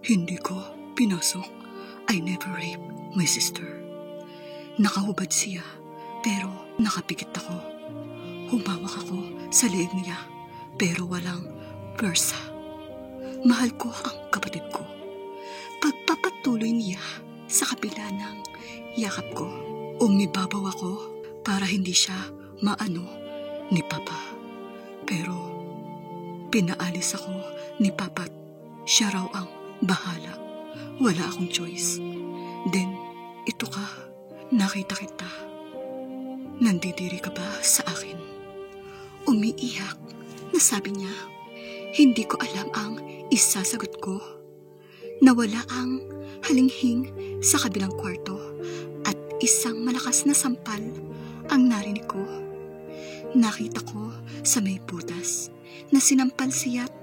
Hindi ko pinasok. I never raped my sister. Nakahubad siya, pero nakapikit ako. Humawak ako sa leeg niya, pero walang pwersa. Mahal ko ang kapatid ko. Pagpapatuloy niya sa kabila ng yakap ko, umibabaw ako para hindi siya maano ni Papa. Pero pinaalis ako ni Papa at siya raw ang bahala. Wala akong choice. Then, ito ka, nakita kita. Nandidiri ka ba sa akin? Umiiyak na sabi niya, hindi ko alam ang isasagot ko. Nawala ang halinghing sa kabilang kwarto at isang malakas na sampal ang narinig ko. Nakita ko sa may butas na sinampal siya at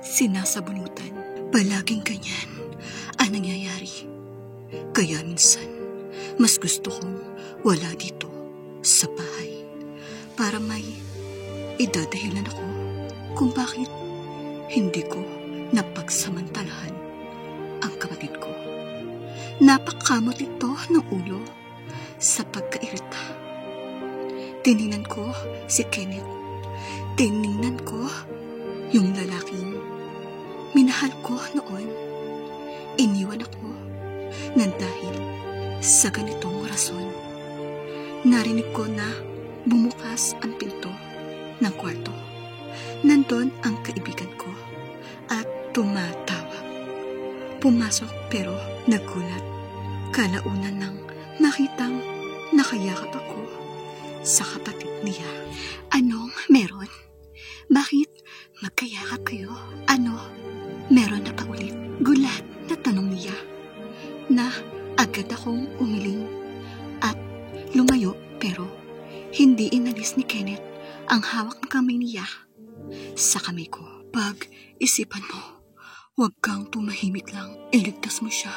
sinasabunutan. Palaging ganyan ang nangyayari. Kaya minsan, mas gusto kong wala dito sa bahay para may idadahilan ako kung bakit hindi ko napagsamantalahan ang kapatid ko. Napakamot ito ng ulo sa pagkairita. Tiningnan ko si Kenneth. Tiningnan ko yung lalaking minahal ko noon. Iniwan ako nang dahil sa ganitong rason. Narinig ko na bumukas ang pinto ng kwarto. Nandun ang kaibigan ko at tumatawag. Pumasok pero nagulat. Kalaunan nang makitang nakayakap ako sa kapatid niya. Anong meron? Bakit magkayakap kayo? Ano? Meron na pa ulit? Gulat na tanong niya na agad akong umiling at lumayo pero hindi inalis ni Kenneth ang hawak ng kamay niya sa kamay ko. Pag-isipan mo, huwag kang tumahimik lang. Iligtas mo siya.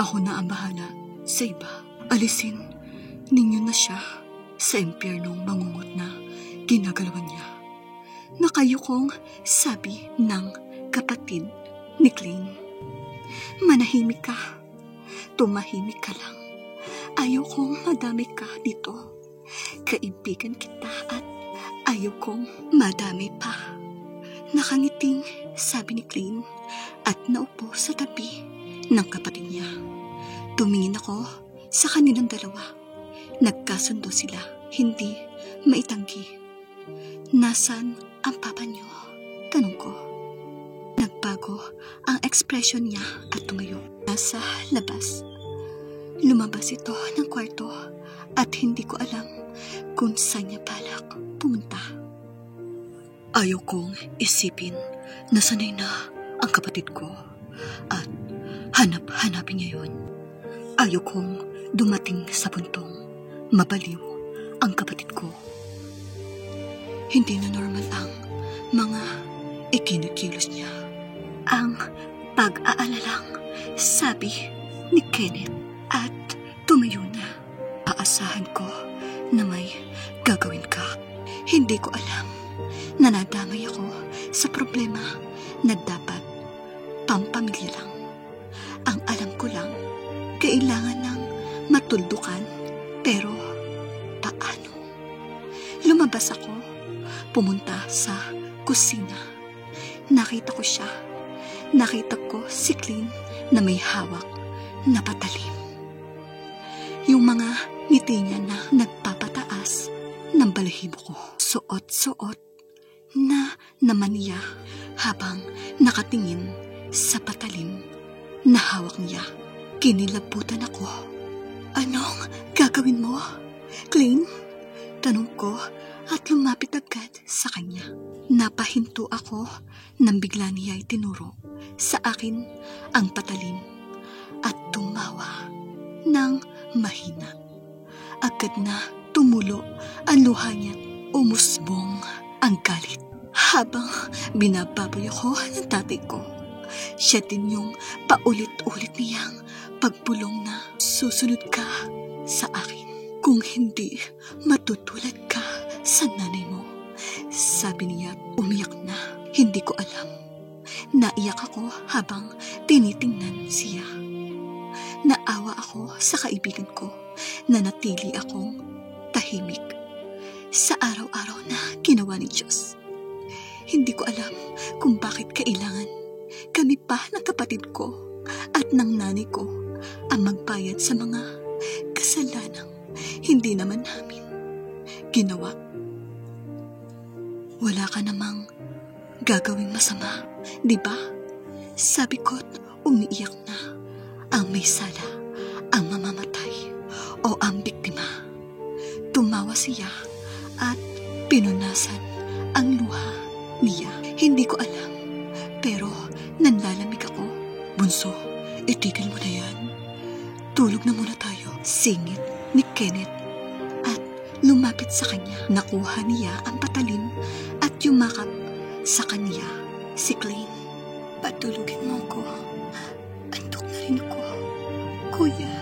Ako na ang bahala sa iba. Alisin ninyo na siya sa impyernong mangungot na ginagalawan niya. Nakayukong sabi ng kapatid ni Klein. Manahimik ka. Tumahimik ka lang. Ayaw kong madami ka dito. Kaibigan kita at ayaw kong madami pa. Nakangiting sabi ni Klein at naupo sa tabi ng kapatid niya. Tumingin ako sa kanilang dalawa. Nagkasundo sila. Hindi maitanggi. Nasaan ang papa niyo? Tanong ko. Nagbago ang ekspresyon niya at tumayo. Nasa labas. Lumabas ito ng kwarto at hindi ko alam kung saan niya balak pumunta. Ayaw kong isipin na sanay na ang kapatid ko at hanap-hanapin niya yun. Ayaw kong dumating sa puntong mabaliw ang kapatid ko. Hindi na normal ang mga ikinikilos niya. Ang pag-aalalang sabi ni Kenneth at tumayo na. Aasahan ko na may gagawin ka. Hindi ko alam na nadamay ako sa problema na dapat pampamilya lang. Ang alam ko lang, kailangan ng matuldukan, pero paano? Lumabas ako, pumunta sa kusina. Nakita ko siya. Nakita ko si Klein na may hawak na patalim. Yung mga ngiti niya na nagpapataas ng balahibo ko. Suot-suot na naman niya habang nakatingin sa patalim na hawak niya. Kinilabutan ako. Anong gagawin mo, Klein? Tanong ko at lumapit agad sa kanya. Napahinto ako nang bigla niya itinuro sa akin ang patalim at tumawa ng mahina. Agad na tumulo ang luha niya at umusbong ang galit. Habang binababoy ako ng tatay ko, siya din yung paulit-ulit niyang pagpulong na susunod ka sa akin. Kung hindi, matutulad ka sa nanay mo. Sabi niya, umiyak na. Hindi ko alam Naiyak ako habang tinitingnan siya. Naawa ako sa kaibigan ko na natili akong tahimik sa araw-araw na ginawa ni Diyos. Hindi ko alam kung bakit kailangan kami pa ng kapatid ko at ng nanay ko ang magbayad sa mga kasalanang hindi naman namin ginawa. Wala ka namang gagawing masama, di ba? Sabi ko't umiiyak na. Ang may sala, ang mamamatay o ang biktima. Tumawa siya at pinunasan ang luha niya. Hindi ko alam, pero nanlalamig ako. Bunso, itigil mo na yan. Tulog na muna tayo. Singit ni Kenneth at lumapit sa kanya. Nakuha niya ang patalim at yumakap sa kanya si Klein. Patulugin mo ko. Antok na rin ako. Kuya,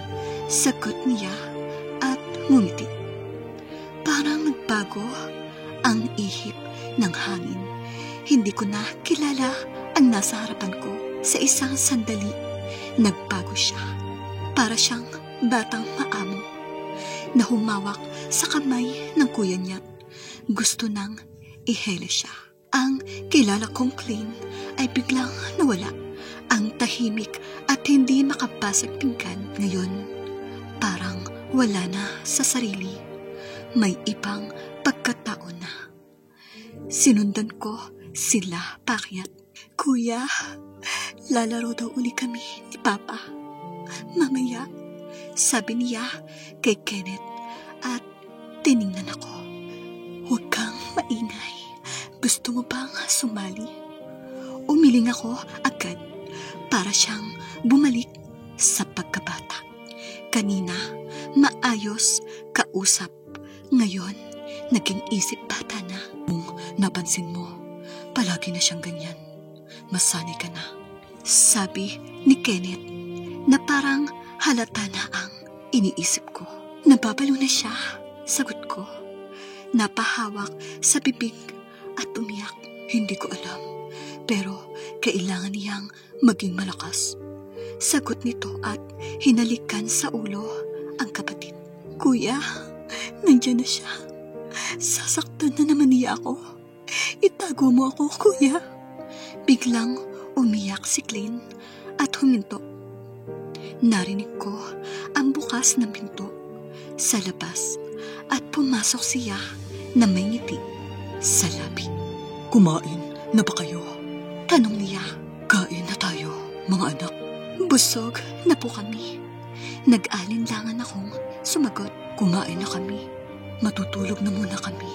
sagot niya at ngumiti. Parang nagbago ang ihip ng hangin. Hindi ko na kilala ang nasa harapan ko. Sa isang sandali, nagbago siya. Para siyang batang maamo na humawak sa kamay ng kuya niya. Gusto nang ihele siya. Ang kilala kong Klein ay biglang nawala. Ang tahimik at hindi makabasag pinggan ngayon. Parang wala na sa sarili. May ibang pagkatao na. Sinundan ko sila paakyat. Kuya, lalaro daw uli kami ni Papa. Mamaya, sabi niya kay Kenneth at tiningnan ako. Huwag kang maingay. Gusto mo bang sumali? Umiling ako agad para siyang bumalik sa pagkabata. Kanina, maayos kausap. Ngayon, naging isip bata na. Kung napansin mo, palagi na siyang ganyan. Masanay ka na. Sabi ni Kenneth na parang halata na ang iniisip ko. Nababalo na siya, sagot ko. Napahawak sa bibig at umiyak. Hindi ko alam, pero kailangan niyang maging malakas. Sagot nito at hinalikan sa ulo ang kapatid. Kuya, nandiyan na siya. Sasaktan na naman niya ako. Itago mo ako, kuya. Biglang umiyak si Klein at huminto. Narinig ko ang bukas ng pinto sa labas at pumasok siya na may ngiti sa labi. Kumain na ba kayo? Tanong niya. Kain na tayo, mga anak. Busog na po kami. Nag-alinlangan akong sumagot. Kumain na kami. Matutulog na muna kami.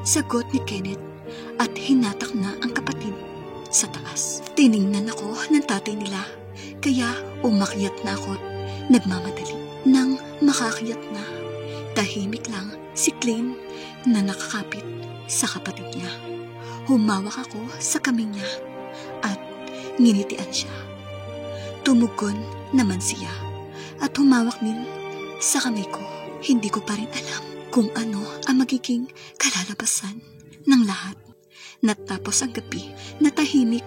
Sagot ni Kenneth at hinatak na ang kapatid sa taas. Tiningnan ako ng tatay nila, kaya umakyat na ako't nagmamadali. Nang makakyat na, tahimik lang si Klein na nakakapit sa kapatid niya. Humawak ako sa kaming niya at nginitian siya. Tumugon naman siya at humawak din sa kamay ko. Hindi ko pa rin alam kung ano ang magiging kalalabasan ng lahat. Natapos ang gabi na tahimik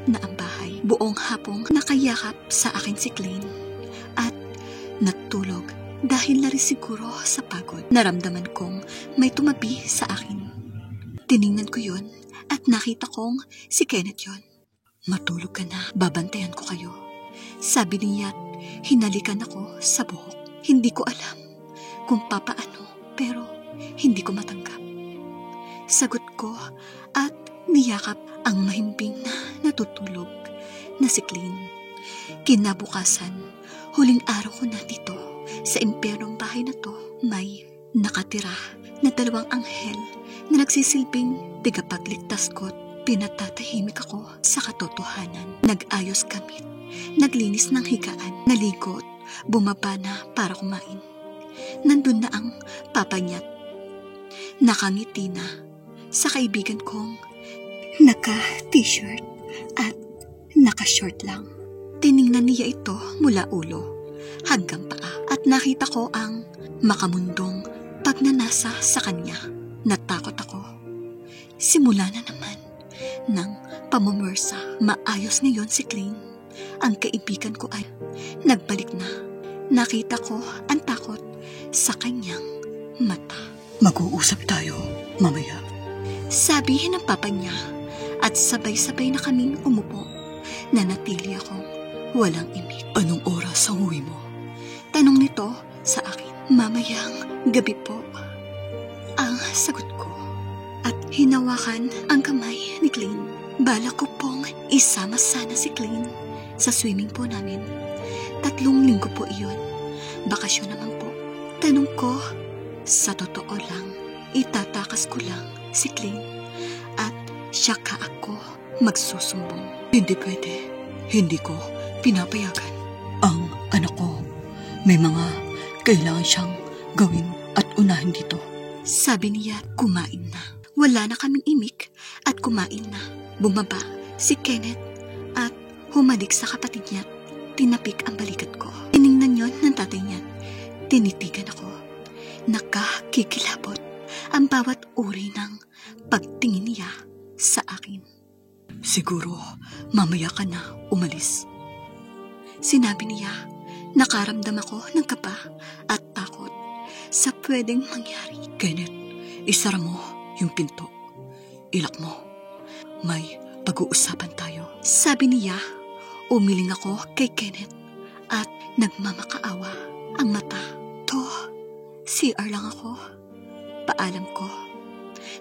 na ang bahay. Buong hapong nakayakap sa akin si Klein at natulog dahil na rin siguro sa pagod. Naramdaman kong may tumabi sa akin. Tiningnan ko yun at nakita kong si Kenneth yun. Matulog ka na, babantayan ko kayo. Sabi niya at hinalikan ako sa buhok. Hindi ko alam kung papaano, pero hindi ko matanggap. Sagot ko at niyakap ang mahimbing na natutulog na si Klein. Kinabukasan, huling araw ko na dito sa impyernong bahay na to, may nakatira na 2 anghel na nagsisilbing tigapagligtas ko't pinatatahimik ako sa katotohanan. Nag-ayos kami, naglinis ng higaan, naligot, bumaba na para kumain. Nandun na ang papa niya't nakangiti na sa kaibigan kong naka-t-shirt at naka-short lang. Tiningnan niya ito mula ulo hanggang paa at nakita ko ang makamundong pagnanasa sa kanya. Natakot ako. Simula na naman ng pamumwersa. Maayos ngayon si Klein. Ang kaibigan ko ay nagbalik na. Nakita ko ang takot sa kanyang mata. Mag-uusap tayo mamaya. Sabi ng papa niya at sabay-sabay na kaming umupo. Nanatili akong walang imik. Anong oras ang uwi mo? Tanong nito sa akin. Mamayang gabi po. Ang sagot ko. At hinawakan ang kamay ni Klein. Balak ko pong isama sana si Klein sa swimming po namin. 3 linggo po iyon. Bakasyon naman po. Tanong ko, sa totoo lang, itatakas ko lang si Klein at siya ka ako magsusumbong. Hindi pwede. Hindi ko pinapayagan. Ang anak ko, may mga kailangan siyang gawin at unahin dito. Sabi niya, kumain na. Wala na kaming imik at kumain na. Bumaba si Kenneth at humalik sa kapatid niya. Tinapik ang balikat ko. Tiningnan yon ng tatay niya. Tinitigan ako. Nakakikilabot ang bawat uri ng pagtingin niya sa akin. Siguro, mamaya ka na umalis. Sinabi niya, nakaramdam ako ng kaba at takot sa pwedeng mangyari. Kenneth, isara mo yung pinto. Ilak mo. May pag-uusapan tayo. Sabi niya, umiling ako kay Kenneth at nagmamakaawa ang mata. To, CR lang ako. Paalam ko.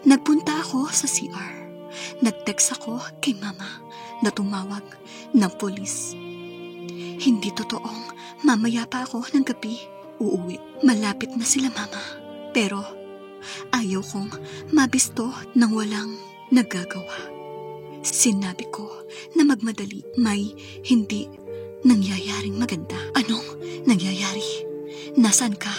Nagpunta ako sa CR. Nag-text ako kay mama na tumawag ng pulis. Hindi totoong mamaya pa ako ng gabi uuwi. Malapit na sila mama. Pero ayaw kong mabisto nang walang nagagawa. Sinabi ko na magmadali, may hindi nangyayaring maganda. Anong nangyayari? Nasaan ka?